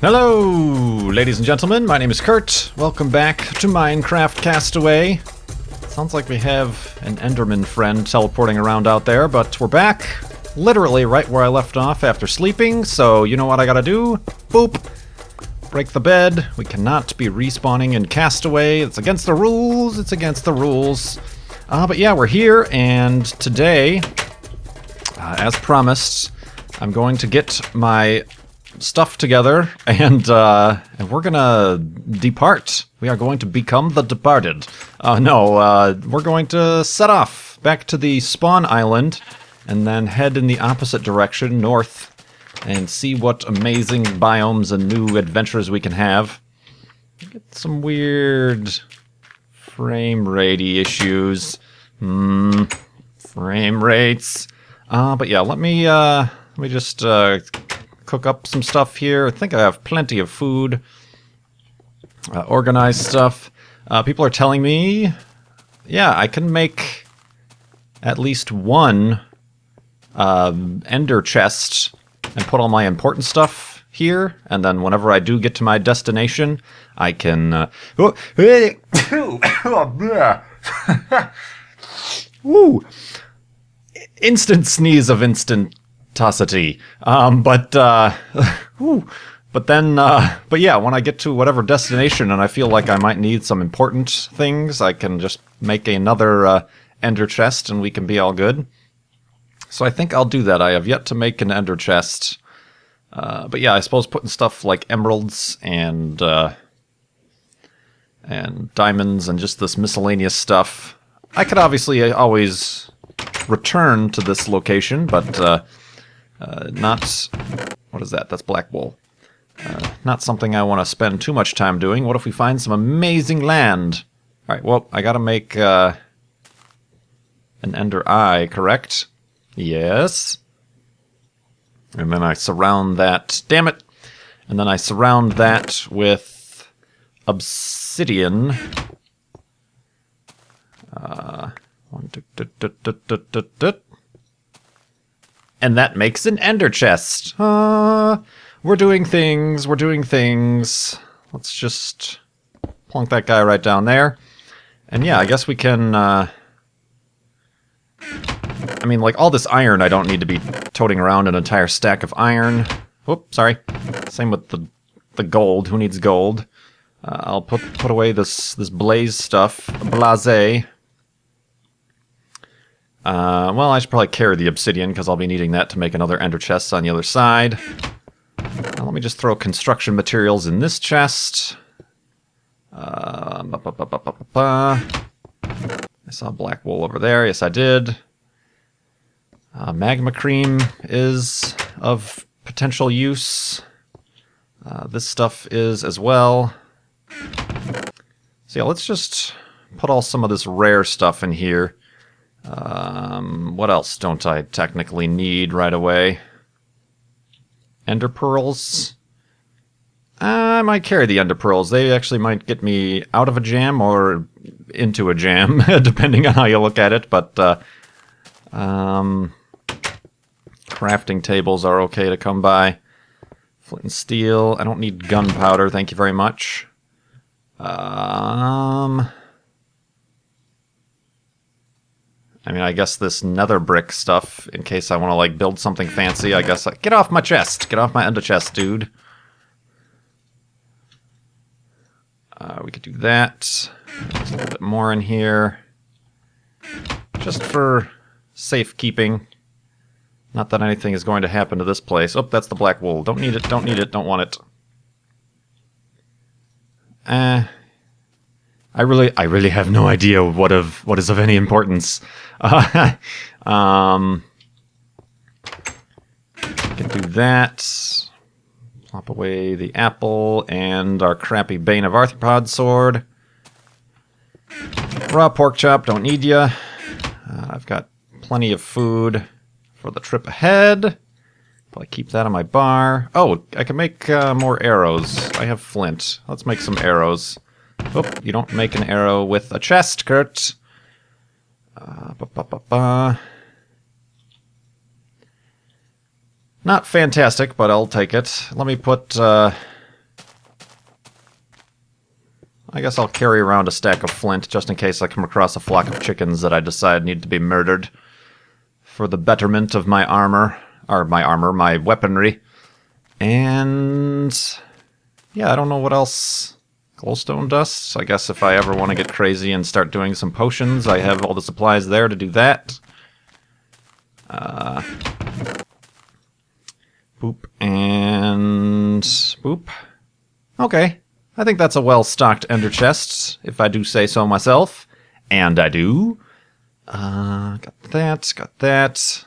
Hello, ladies and gentlemen, my name is Kurt. Welcome back to Minecraft Castaway. Sounds like we have an Enderman friend teleporting around out there, but we're back, literally right where I left off after sleeping, so you know what I gotta do? Boop! Break the bed. We cannot be respawning in Castaway. It's against the rules, it's against the rules. But yeah, we're here, and today, as promised, I'm going to get my stuff together, and we're gonna depart. We are going to become the departed. We're going to set off back to the spawn island, and then head in the opposite direction, north, and see what amazing biomes and new adventures we can have. Get some weird frame rate-y issues. Frame rates. But yeah, let me just cook up some stuff here. I think I have plenty of food. Organized stuff. People are telling me, yeah, I can make at least one ender chest and put all my important stuff here, and then whenever I do get to my destination, I can Woo! Instant sneeze of instantosity. But yeah, when I get to whatever destination and I feel like I might need some important things, I can just make another ender chest and we can be all good. So I think I'll do that. I have yet to make an ender chest. But yeah, I suppose putting stuff like emeralds and diamonds and just this miscellaneous stuff. I could obviously always return to this location, but not... What is that? That's black wool. Not something I want to spend too much time doing. What if we find some amazing land? Alright, well, I gotta make an ender eye, correct? Yes. And then I surround that... Damn it! And then I surround that with obsidian. And that makes an ender chest. We're doing things, we're doing things. Let's just plunk that guy right down there. And yeah, I guess we can... I mean, like, all this iron, I don't need to be toting around an entire stack of iron. Whoop, sorry. Same with the gold. Who needs gold? I'll put away this blaze stuff. Blase. Well, I should probably carry the obsidian, because I'll be needing that to make another ender chest on the other side. Now, let me just throw construction materials in this chest. I saw black wool over there. Yes, I did. Magma cream is of potential use. This stuff is as well. So yeah, let's just put some of this rare stuff in here. What else don't I technically need right away? Ender pearls. I might carry the ender pearls. They actually might get me out of a jam or into a jam, depending on how you look at it, but crafting tables are okay to come by. Flint and steel. I don't need gunpowder, thank you very much. I mean, I guess this nether brick stuff, in case I want to, like, build something fancy, I guess... Get off my chest! Get off my ender chest, dude. We could do that. There's a little bit more in here. Just for safekeeping. Not that anything is going to happen to this place. Oh, that's the black wool. Don't need it, don't need it, don't want it. I really have no idea what is of any importance. I can do that. Plop away the apple and our crappy Bane of Arthropod sword. Raw pork chop, don't need ya. I've got plenty of food for the trip ahead. Probably keep that on my bar. Oh, I can make more arrows. I have flint. Let's make some arrows. Oh, you don't make an arrow with a chest, Kurt. Not fantastic, but I'll take it. Let me put I guess I'll carry around a stack of flint just in case I come across a flock of chickens that I decide need to be murdered for the betterment of my armor, or my weaponry. And yeah, I don't know what else. Glowstone dust. I guess if I ever want to get crazy and start doing some potions, I have all the supplies there to do that. Boop and boop. Okay. I think that's a well-stocked ender chest, if I do say so myself. And I do. Got that.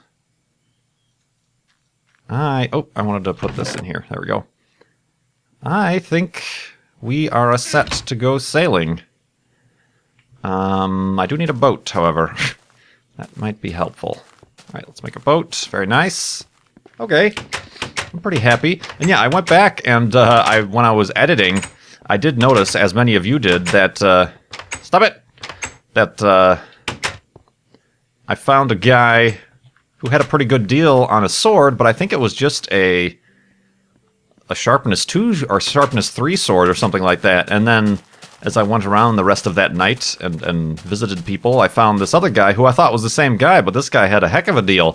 I wanted to put this in here. There we go. I think we are a set to go sailing. I do need a boat, however. That might be helpful. Alright, let's make a boat. Very nice. Okay. I'm pretty happy. And yeah, I went back and when I was editing, I did notice, as many of you did, that... stop it! That I found a guy who had a pretty good deal on a sword, but I think it was just a sharpness 2 or sharpness 3 sword or something like that. And then, as I went around the rest of that night and visited people, I found this other guy who I thought was the same guy, but this guy had a heck of a deal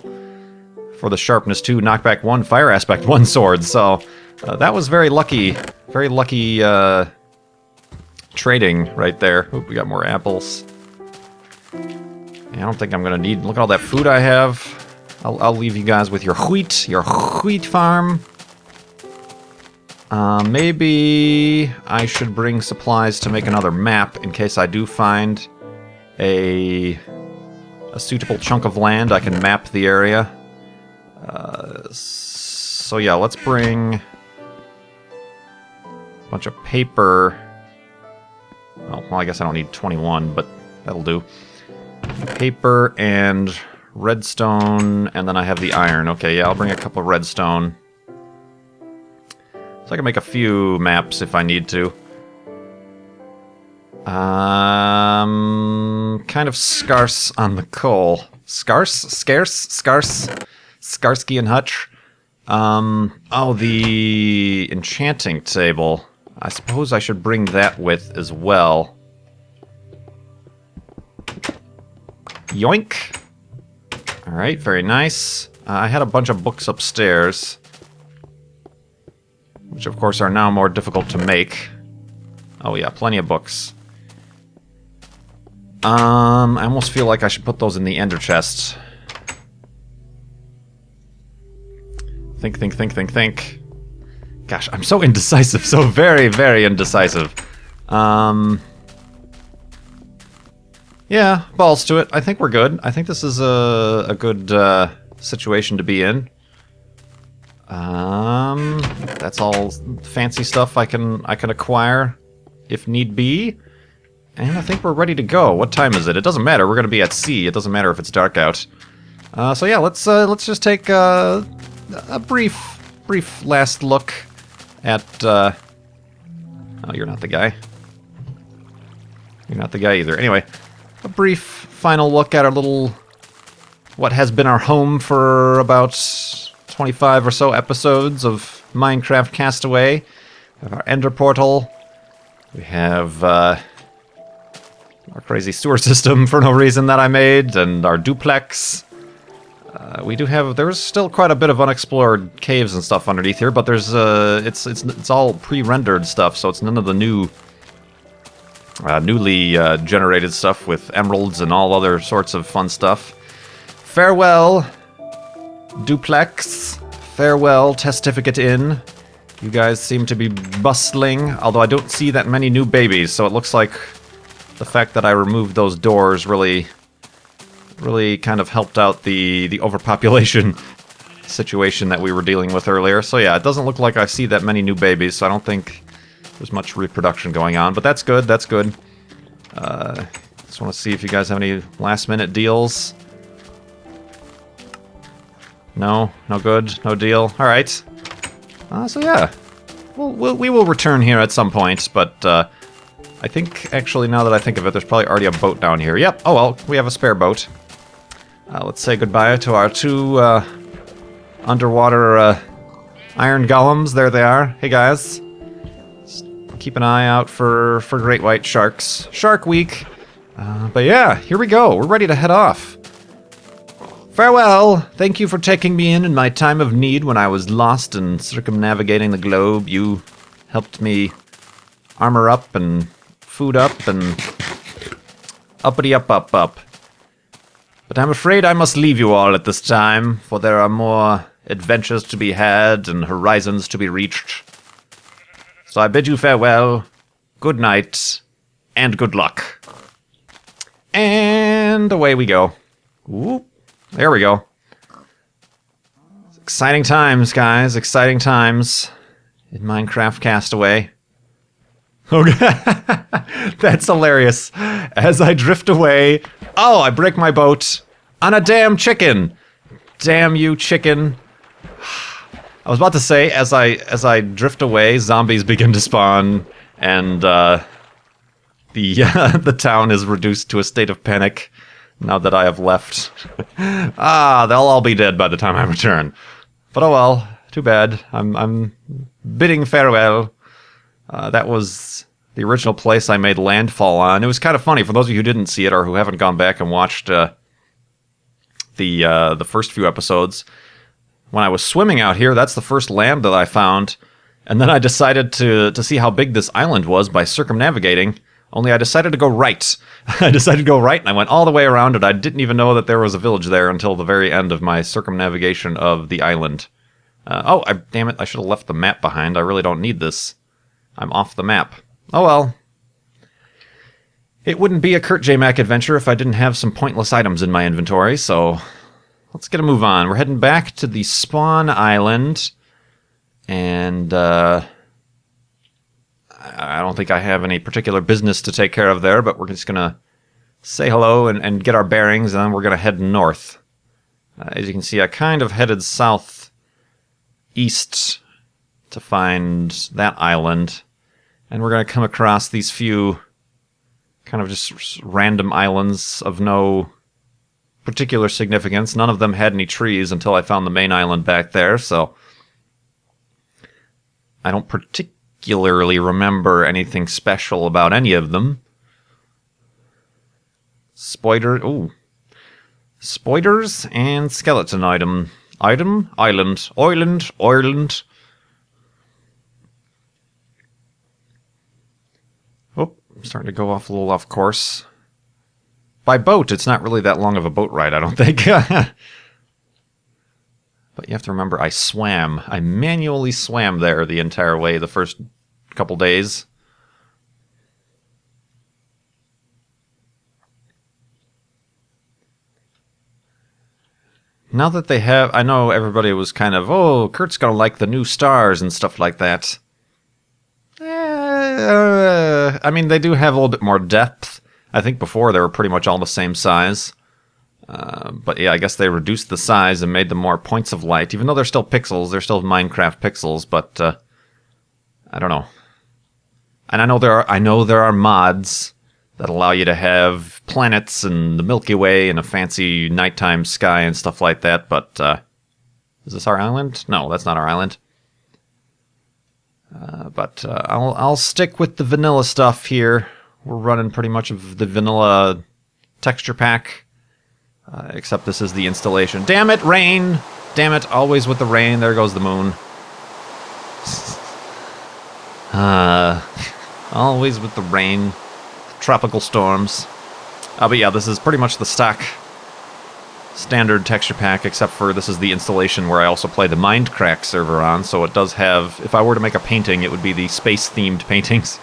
for the sharpness 2, knockback 1, fire aspect 1 sword. So that was very lucky trading right there. Oop, we got more apples. I don't think I'm gonna need. Look at all that food I have. I'll leave you guys with your wheat farm. Maybe I should bring supplies to make another map in case I do find a suitable chunk of land. I can map the area. So yeah, let's bring a bunch of paper. Oh, well, I guess I don't need 21, but that'll do. Paper and redstone, and then I have the iron. Okay, yeah, I'll bring a couple of redstone. So I can make a few maps if I need to. Kind of scarce on the coal. Scarce? Skarsky and Hutch. Oh, the enchanting table. I suppose I should bring that with as well. Yoink! Alright, very nice. I had a bunch of books upstairs, which of course are now more difficult to make. Oh yeah, plenty of books. I almost feel like I should put those in the ender chest. Think. Gosh, I'm so indecisive, so very, very indecisive. Yeah, balls to it. I think we're good. I think this is a good situation to be in. That's all fancy stuff I can acquire if need be. And I think we're ready to go. What time is it? It doesn't matter. We're going to be at sea. It doesn't matter if it's dark out. So yeah, let's just take a brief last look at. Oh, you're not the guy. You're not the guy either. Anyway, a brief final look at our little, what has been our home for about 25 or so episodes of Minecraft Castaway. We have our Ender Portal. We have our crazy sewer system for no reason that I made, and our duplex. We do have, there's still quite a bit of unexplored caves and stuff underneath here, but there's it's all pre-rendered stuff, so it's none of the newly generated stuff with emeralds and all other sorts of fun stuff. Farewell, duplex. Farewell, Testificate Inn. You guys seem to be bustling, although I don't see that many new babies, so it looks like the fact that I removed those doors really kind of helped out the overpopulation situation that we were dealing with earlier. So yeah, it doesn't look like I see that many new babies, so I don't think there's much reproduction going on, but that's good, that's good. Just want to see if you guys have any last-minute deals. No? No good? No deal? Alright. So yeah. We will return here at some point, but I think, actually, now that I think of it, there's probably already a boat down here. Yep, oh well, we have a spare boat. Let's say goodbye to our two underwater iron golems. There they are. Hey guys. keep an eye out for great white sharks. Shark Week. But yeah, here we go. We're ready to head off. Farewell. Thank you for taking me in my time of need when I was lost and circumnavigating the globe. You helped me armor up and food up and uppity up. But I'm afraid I must leave you all at this time, for there are more adventures to be had and horizons to be reached. So I bid you farewell, good night, and good luck. And away we go. Ooh, there we go. Exciting times, guys. Exciting times in Minecraft Castaway. Okay. That's hilarious. As I drift away... Oh, I break my boat on a damn chicken. Damn you, chicken. I was about to say, as I drift away, zombies begin to spawn, and the town is reduced to a state of panic now that I have left. They'll all be dead by the time I return. But oh well, too bad. I'm bidding farewell. That was the original place I made landfall on. It was kind of funny, for those of you who didn't see it or who haven't gone back and watched the first few episodes. When I was swimming out here, that's the first land that I found. And then I decided to see how big this island was by circumnavigating. Only I decided to go right. I decided to go right, and I went all the way around it. I didn't even know that there was a village there until the very end of my circumnavigation of the island. Damn it, I should have left the map behind. I really don't need this. I'm off the map. Oh well. It wouldn't be a KurtJMac adventure if I didn't have some pointless items in my inventory, so let's get a move on. We're heading back to the spawn island, and I don't think I have any particular business to take care of there, but we're just going to say hello and get our bearings, and then we're going to head north. As you can see, I kind of headed southeast to find that island, and we're going to come across these few kind of just random islands of no particular significance. None of them had any trees until I found the main island back there, so I don't particularly remember anything special about any of them. Spoiders and skeleton island. Oh, I'm starting to go off a little off course. By boat, it's not really that long of a boat ride, I don't think. But you have to remember, I swam. I manually swam there the entire way the first couple days. Now that they have... I know everybody was kind of, oh, Kurt's gonna like the new stars and stuff like that. I mean, they do have a little bit more depth. I think before they were pretty much all the same size. But yeah, I guess they reduced the size and made them more points of light. Even though they're still pixels, they're still Minecraft pixels, but I don't know. And I know there are mods that allow you to have planets and the Milky Way and a fancy nighttime sky and stuff like that, but is this our island? No, that's not our island. But I'll stick with the vanilla stuff here. We're running pretty much of the vanilla texture pack, except this is the installation. Damn it, rain! Damn it, always with the rain. There goes the moon. Always with the rain. Tropical storms. But yeah, this is pretty much the stock standard texture pack, except for this is the installation where I also play the Minecraft server on, so it does have... If I were to make a painting, it would be the space-themed paintings.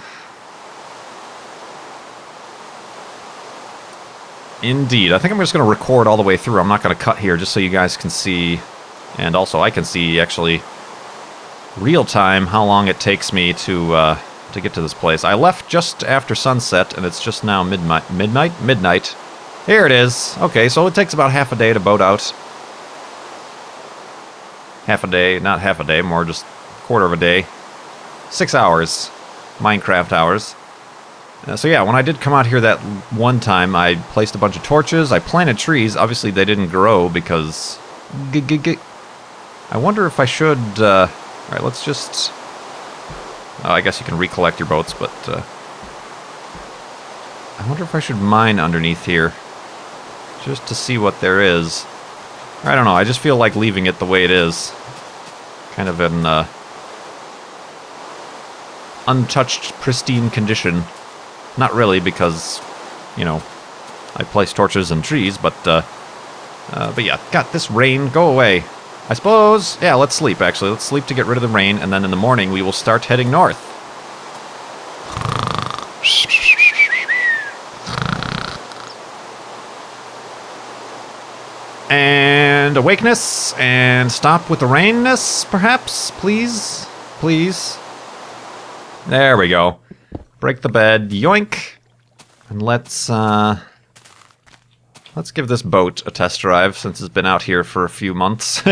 Indeed. I think I'm just going to record all the way through. I'm not going to cut here, just so you guys can see, and also I can see, actually, real-time how long it takes me to get to this place. I left just after sunset, and it's just now midnight. Midnight. Here it is. Okay, so it takes about half a day to boat out. Half a day, not half a day, more just quarter of a day. 6 hours. Minecraft hours. So yeah, when I did come out here that one time, I placed a bunch of torches, I planted trees. Obviously they didn't grow because... I wonder if I should... Alright, let's just I guess you can recollect your boats, but I wonder if I should mine underneath here just to see what there is. I don't know, I just feel like leaving it the way it is. Kind of in untouched, pristine condition. Not really, because, you know, I place torches and trees, but yeah, God, this rain, go away. I suppose, yeah, let's sleep, actually. Let's sleep to get rid of the rain, and then in the morning we will start heading north. And awakeness, and stop with the rainness, perhaps, please? Please? There we go. Break the bed, yoink! And let's give this boat a test drive, since it's been out here for a few months.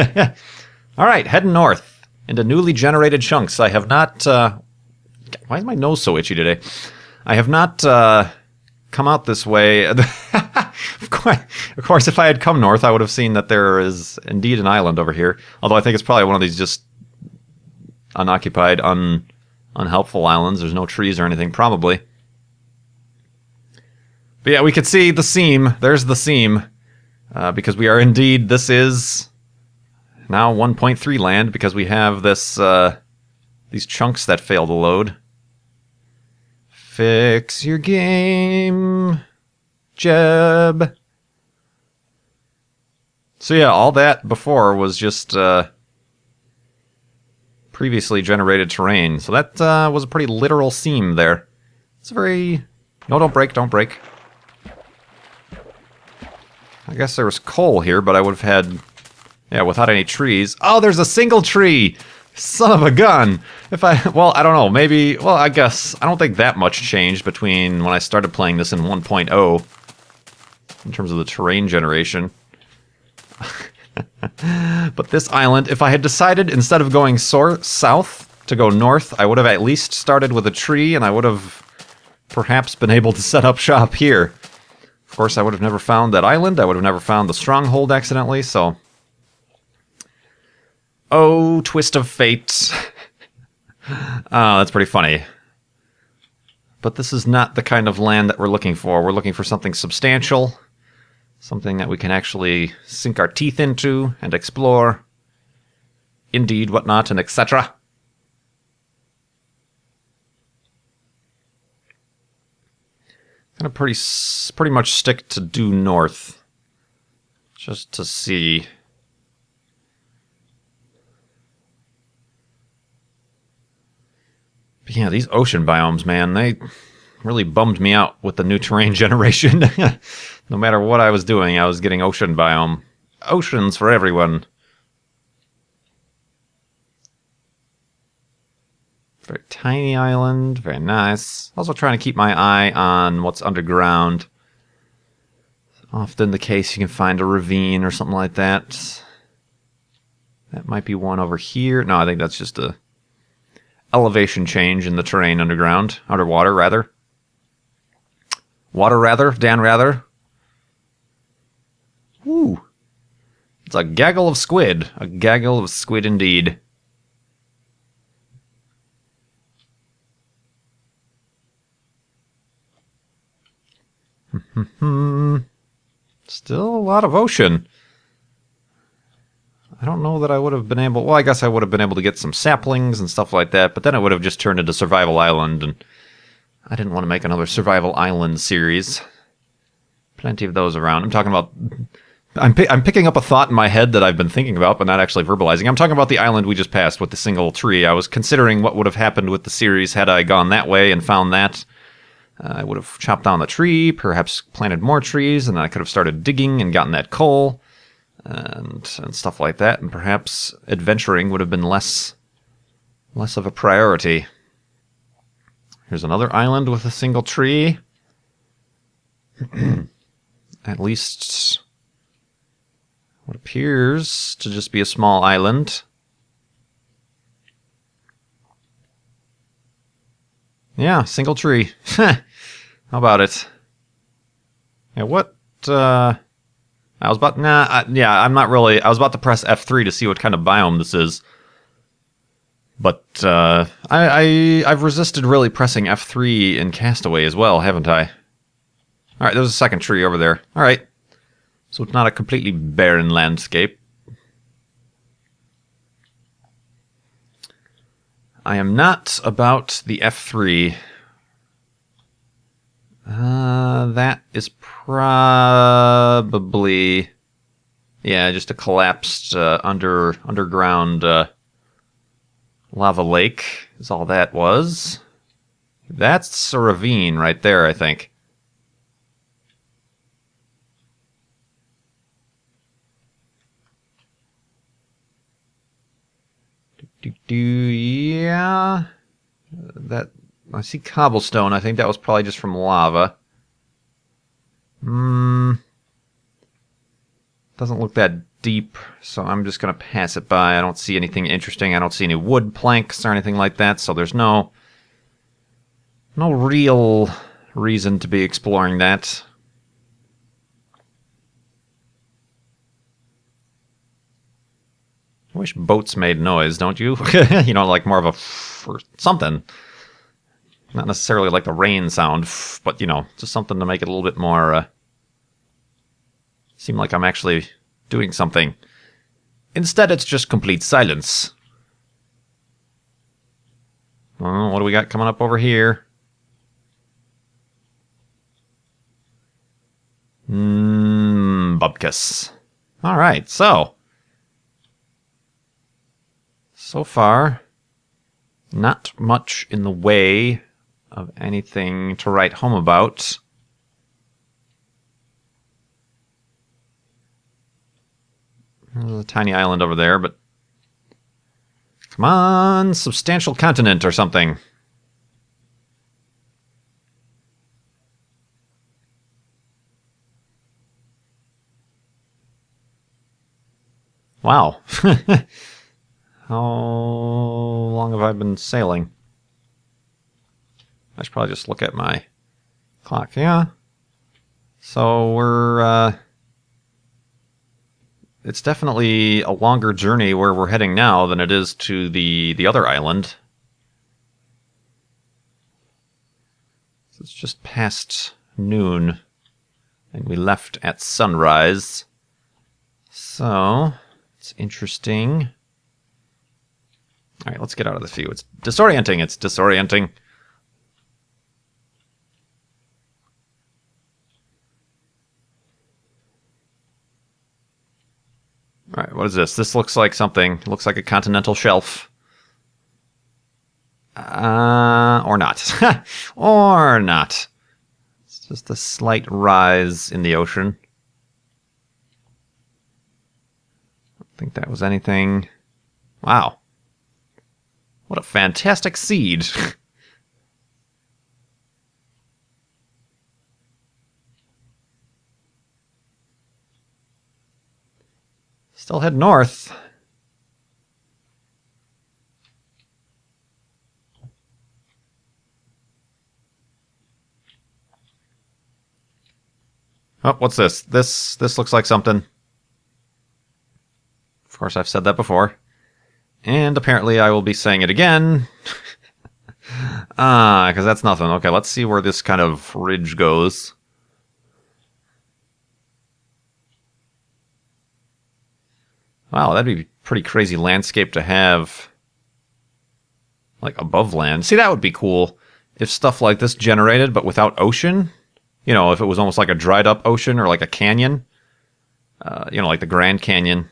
Alright, heading north, into newly generated chunks. I have not, why is my nose so itchy today? I have not, come out this way. Of course, if I had come north, I would have seen that there is indeed an island over here. Although I think it's probably one of these just unoccupied, unhelpful islands. There's no trees or anything, probably. But yeah, we could see the seam. There's the seam. Because we are indeed, this is now 1.3 land, because we have this, these chunks that fail to load. Fix your game, Jeb. So yeah, all that before was just previously generated terrain. So that was a pretty literal seam there. It's a very... No, don't break, don't break. I guess there was coal here, but I would have had... Yeah, without any trees. Oh, there's a single tree! Son of a gun! Well, I don't know, maybe... Well, I guess... I don't think that much changed between when I started playing this in 1.0. In terms of the terrain generation. But this island, if I had decided instead of going south to go north, I would have at least started with a tree, and I would have perhaps been able to set up shop here. Of course, I would have never found that island. I would have never found the stronghold accidentally, so... Oh, twist of fate. Oh, that's pretty funny. But this is not the kind of land that we're looking for. We're looking for something substantial. Something that we can actually sink our teeth into and explore. Indeed, whatnot, and etc. Gonna pretty much stick to due north. Just to see... But yeah, these ocean biomes, man, they really bummed me out with the new terrain generation. No matter what I was doing, I was getting ocean biome. Oceans for everyone. Very tiny island, very nice. Also trying to keep my eye on what's underground. Often the case you can find a ravine or something like that. That might be one over here. No, I think that's just a... elevation change in the terrain underwater, rather. Water, rather, Dan, rather. Woo. It's a gaggle of squid. A gaggle of squid indeed. Still a lot of ocean. I don't know that I would have been able... Well, I guess I would have been able to get some saplings and stuff like that, but then it would have just turned into Survival Island, and I didn't want to make another Survival Island series. Plenty of those around. I'm talking about... I'm picking up a thought in my head that I've been thinking about, but not actually verbalizing. I'm talking about the island we just passed with the single tree. I was considering what would have happened with the series had I gone that way and found that. I would have chopped down the tree, perhaps planted more trees, and then I could have started digging and gotten that coal. And stuff like that, and perhaps adventuring would have been less of a priority. Here's another island with a single tree. At least what appears to just be a small island. Yeah, single tree. How about it? Yeah, what, I was about... Nah, yeah, I'm not really... I was about to press F3 to see what kind of biome this is. But I've resisted really pressing F3 in Castaway as well, haven't I? Alright, there's a second tree over there. Alright. So it's not a completely barren landscape. I am not about the F3. That is probably... yeah, just a collapsed underground lava lake is all that was. That's a ravine right there, I think. Yeah. That I see cobblestone. I think that was probably just from lava. Doesn't look that deep, so I'm just gonna pass it by. I don't see anything interesting. I don't see any wood planks or anything like that, so there's no real reason to be exploring that. I wish boats made noise, don't you? You know, like more of a or something. Not necessarily like the rain sound, but, you know, just something to make it a little bit more, seem like I'm actually doing something. Instead, it's just complete silence. What do we got coming up over here? Bubkus. Alright, so far, not much in the way of anything to write home about. There's a tiny island over there, but come on, substantial continent or something. Wow. How long have I been sailing? I should probably just look at my clock. Yeah. So we're, it's definitely a longer journey where we're heading now than it is to the other island. So it's just past noon, and we left at sunrise. So it's interesting. All right, let's get out of the view. It's disorienting. It's disorienting. All right, what is this? This looks like something. It looks like a continental shelf. Or not. Or not. It's just a slight rise in the ocean. I don't think that was anything. Wow. What a fantastic seed. Still head north. Oh, what's this? This looks like something. Of course, I've said that before. And apparently I will be saying it again. Because that's nothing. Okay, let's see where this kind of ridge goes. Wow, that'd be a pretty crazy landscape to have, like, above land. See, that would be cool if stuff like this generated, but without ocean. You know, if it was almost like a dried-up ocean or like a canyon. You know, like the Grand Canyon.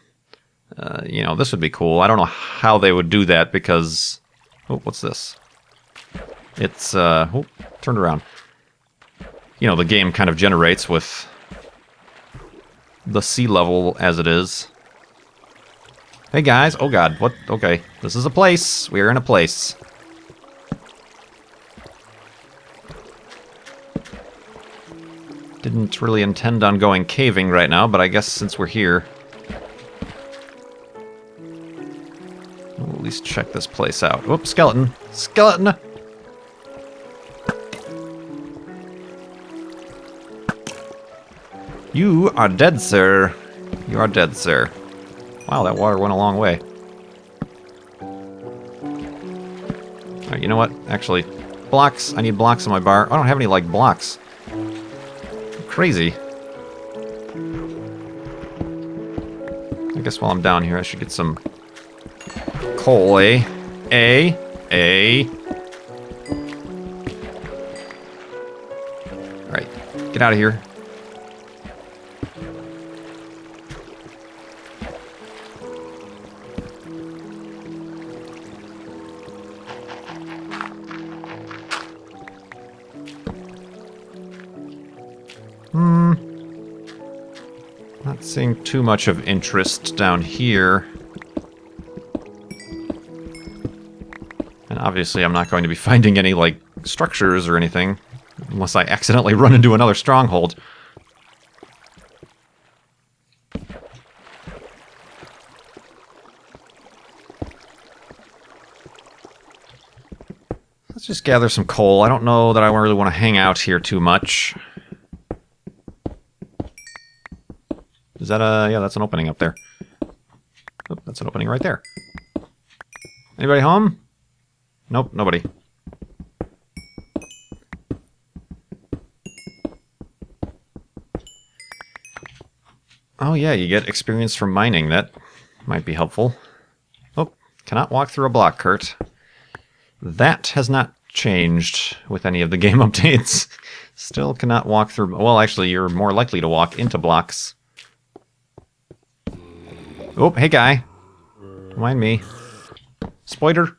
You know, this would be cool. I don't know how they would do that because... Oh, what's this? It's, oh, turned around. You know, the game kind of generates with the sea level as it is. Hey, guys. Oh, God. What? Okay. This is a place. We are in a place. Didn't really intend on going caving right now, but I guess since we're here... we'll at least check this place out. Whoops, skeleton. Skeleton! You are dead, sir. You are dead, sir. Wow, that water went a long way. Alright, you know what? Actually, blocks. I need blocks on my bar. I don't have any, like, blocks. Crazy. I guess while I'm down here, I should get some coal, eh? Alright, get out of here. Not seeing too much of interest down here. And obviously I'm not going to be finding any, like, structures or anything. Unless I accidentally run into another stronghold. Let's just gather some coal. I don't know that I really want to hang out here too much. Is that a... yeah, that's an opening up there. Oh, that's an opening right there. Anybody home? Nope, nobody. Oh yeah, you get experience from mining. That might be helpful. Oh, cannot walk through a block, Kurt. That has not changed with any of the game updates. Still cannot walk through... well, actually, you're more likely to walk into blocks. Oh, hey guy. Don't mind me. Spoiler.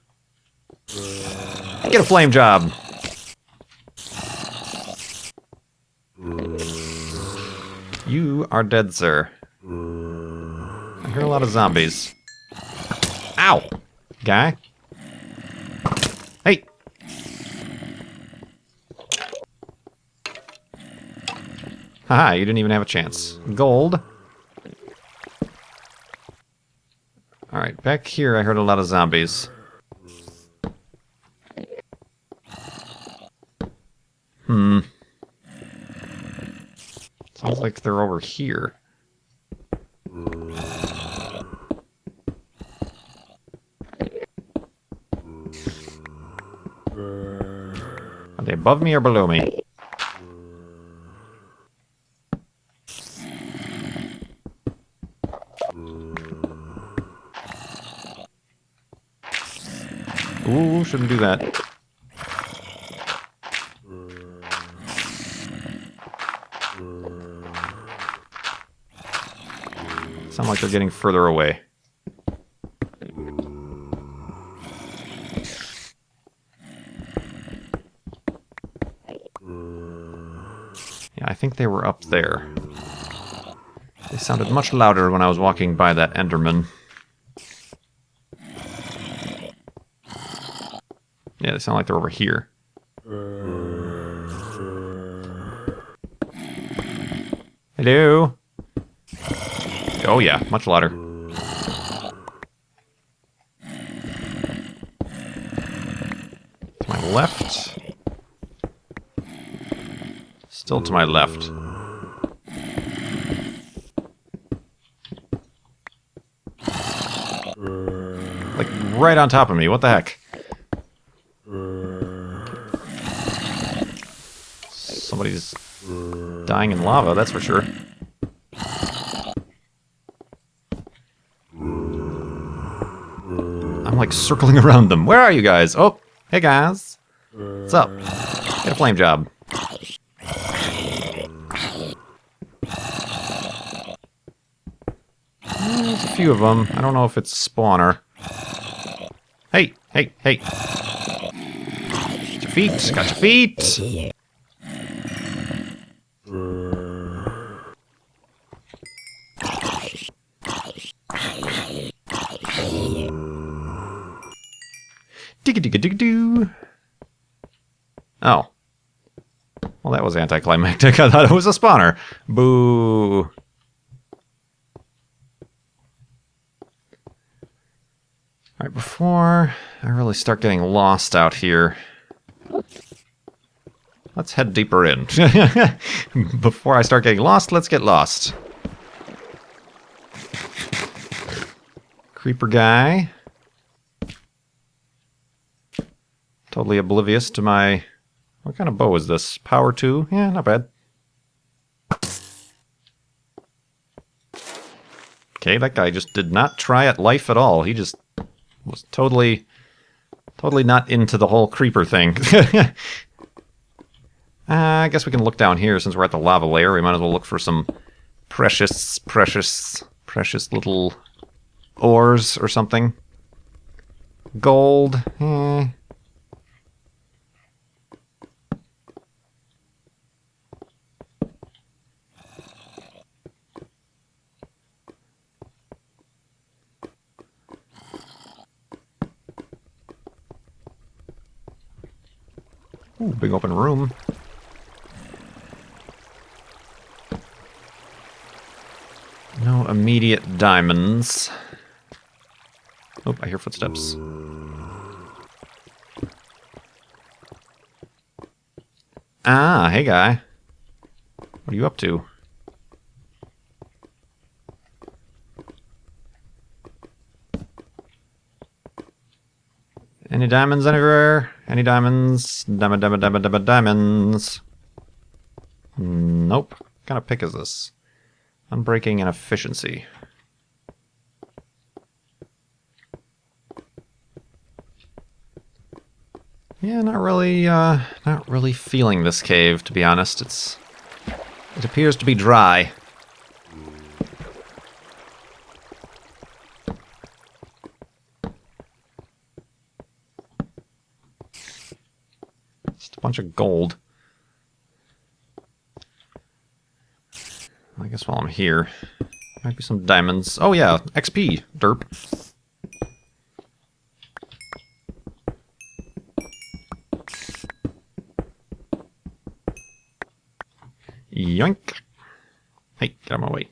Get a flame job. You are dead, sir. I hear a lot of zombies. Ow! Guy. Hey! Haha, you didn't even have a chance. Gold. Alright, back here I heard a lot of zombies. Sounds like they're over here. Are they above me or below me? Ooh, shouldn't do that. Sound like they're getting further away. Yeah, I think they were up there. They sounded much louder when I was walking by that Enderman. Yeah, they sound like they're over here. Hello? Oh yeah, much louder. To my left. Still to my left. Like, right on top of me, what the heck? Somebody's dying in lava, that's for sure. I'm like circling around them. Where are you guys? Oh, hey guys. What's up? Get a flame job. There's a few of them. I don't know if it's a spawner. Hey, hey, hey. Got your feet, got your feet. Digga-digga-digga-doo. Oh. Well, that was anticlimactic. I thought it was a spawner. Boo. Alright, before I really start getting lost out here, let's head deeper in. Before I start getting lost, let's get lost. Creeper guy. Totally oblivious to my... What kind of bow is this? Power 2? Yeah, not bad. Okay, that guy just did not try at life at all. He just was totally not into the whole creeper thing. I guess we can look down here since we're at the lava layer. We might as well look for some precious little ores or something. Gold. Ooh, big open room. No immediate diamonds. Oh, I hear footsteps. Ah, hey guy. What are you up to? Any diamonds anywhere? Any diamonds? Diamonds. Nope. What kind of pick is this? Unbreaking and efficiency. Yeah, not really feeling this cave, to be honest. It appears to be dry. Just a bunch of gold. I guess while I'm here, might be some diamonds. Oh yeah, XP, derp. Yoink. Hey, get out of my way.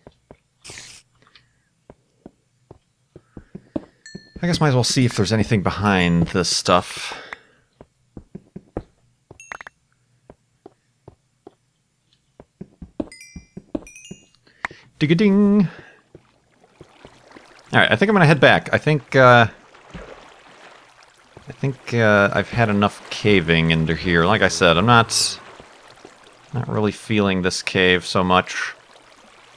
I guess might as well see if there's anything behind this stuff. Dig-a-ding. Alright, I think I'm gonna head back. I think I've had enough caving into here. Like I said, I'm not really feeling this cave so much.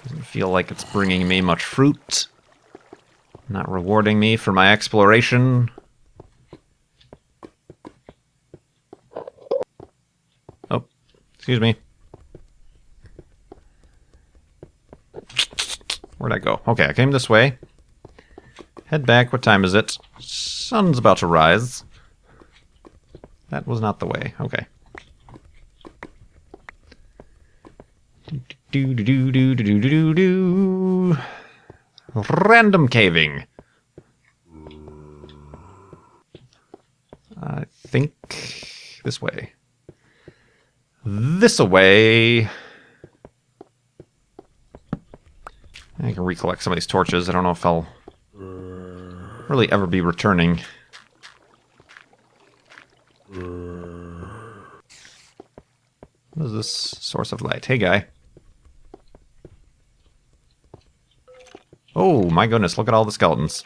Doesn't feel like it's bringing me much fruit. Not rewarding me for my exploration. Oh, excuse me. Where'd I go? Okay, I came this way. Head back. What time is it? Sun's about to rise. That was not the way. Okay. Do. Random caving. I think this way. This-a-way. I can recollect some of these torches. I don't know if I'll really ever be returning. What is this source of light? Hey, guy. Oh, my goodness, look at all the skeletons.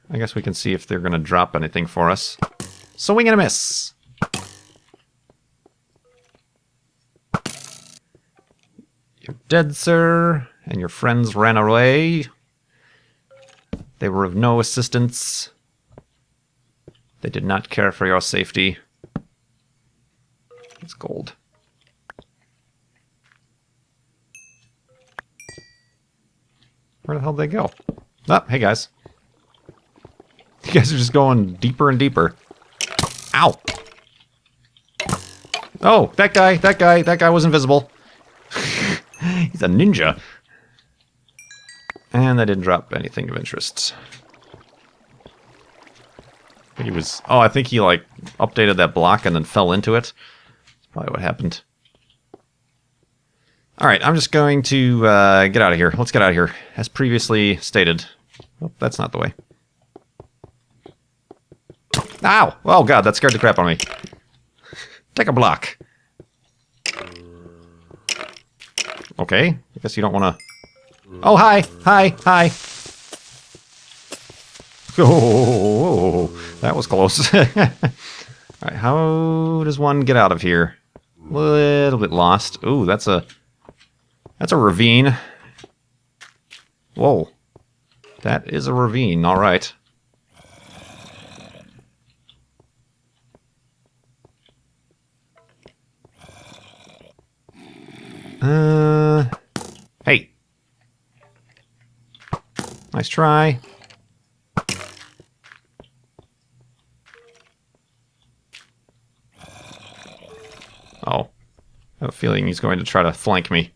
I guess we can see if they're going to drop anything for us. Swing and a miss! You're dead, sir, and your friends ran away. They were of no assistance. They did not care for your safety. It's gold. Where the hell did they go? Oh, hey guys. You guys are just going deeper and deeper. Ow! Oh, that guy was invisible. He's a ninja. And that didn't drop anything of interest. I think he was... Oh, I think he, like, updated that block and then fell into it. That's probably what happened. Alright, I'm just going to get out of here. Let's get out of here. As previously stated. Oh, that's not the way. Ow! Oh god, that scared the crap out of me. Take a block. Okay, I guess you don't want to... Oh, hi! Hi! Hi! Oh, that was close. Alright, how does one get out of here? A little bit lost. Ooh, that's a ravine. Whoa. That is a ravine, alright. Hey. Nice try. Oh. I have a feeling he's going to try to flank me.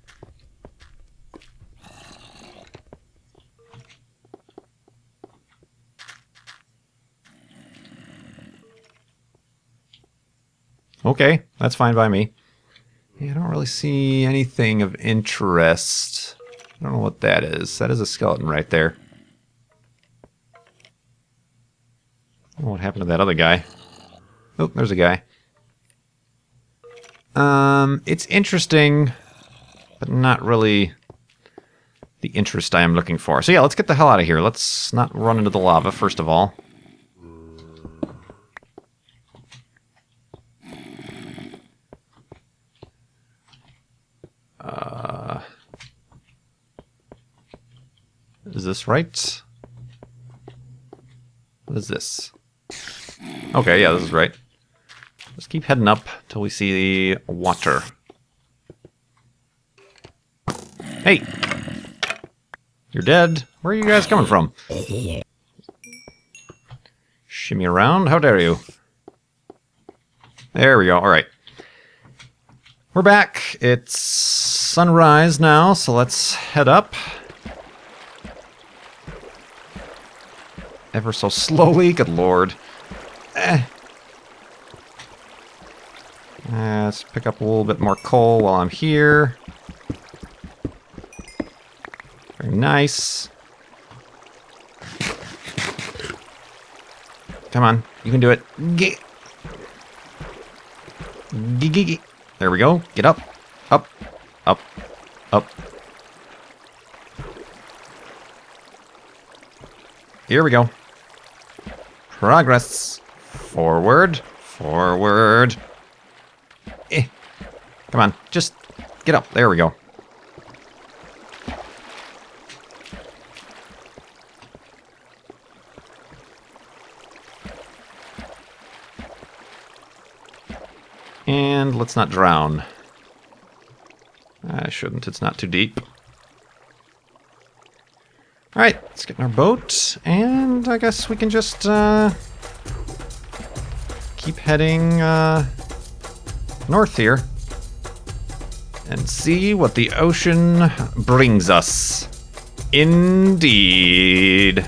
Okay, that's fine by me. Yeah, I don't really see anything of interest. I don't know what that is. That is a skeleton right there. I don't know what happened to that other guy. Oh, there's a guy. It's interesting, but not really the interest I am looking for. So yeah, let's get the hell out of here. Let's not run into the lava, first of all. Is this right? What is this? Okay, yeah, this is right. Just keep heading up till we see the water. Hey! You're dead. Where are you guys coming from? Shimmy around. How dare you? There we go. Alright. We're back. It's sunrise now, so let's head up. Ever so slowly. Good lord. Let's pick up a little bit more coal while I'm here. Very nice. Come on, you can do it. There we go. Get up. Up. Up. Up. Here we go. Progress. Forward. Forward. Come on, just get up. There we go. And let's not drown. I shouldn't, it's not too deep. Alright, let's get in our boat, and I guess we can just keep heading north here. And see what the ocean brings us. Indeed.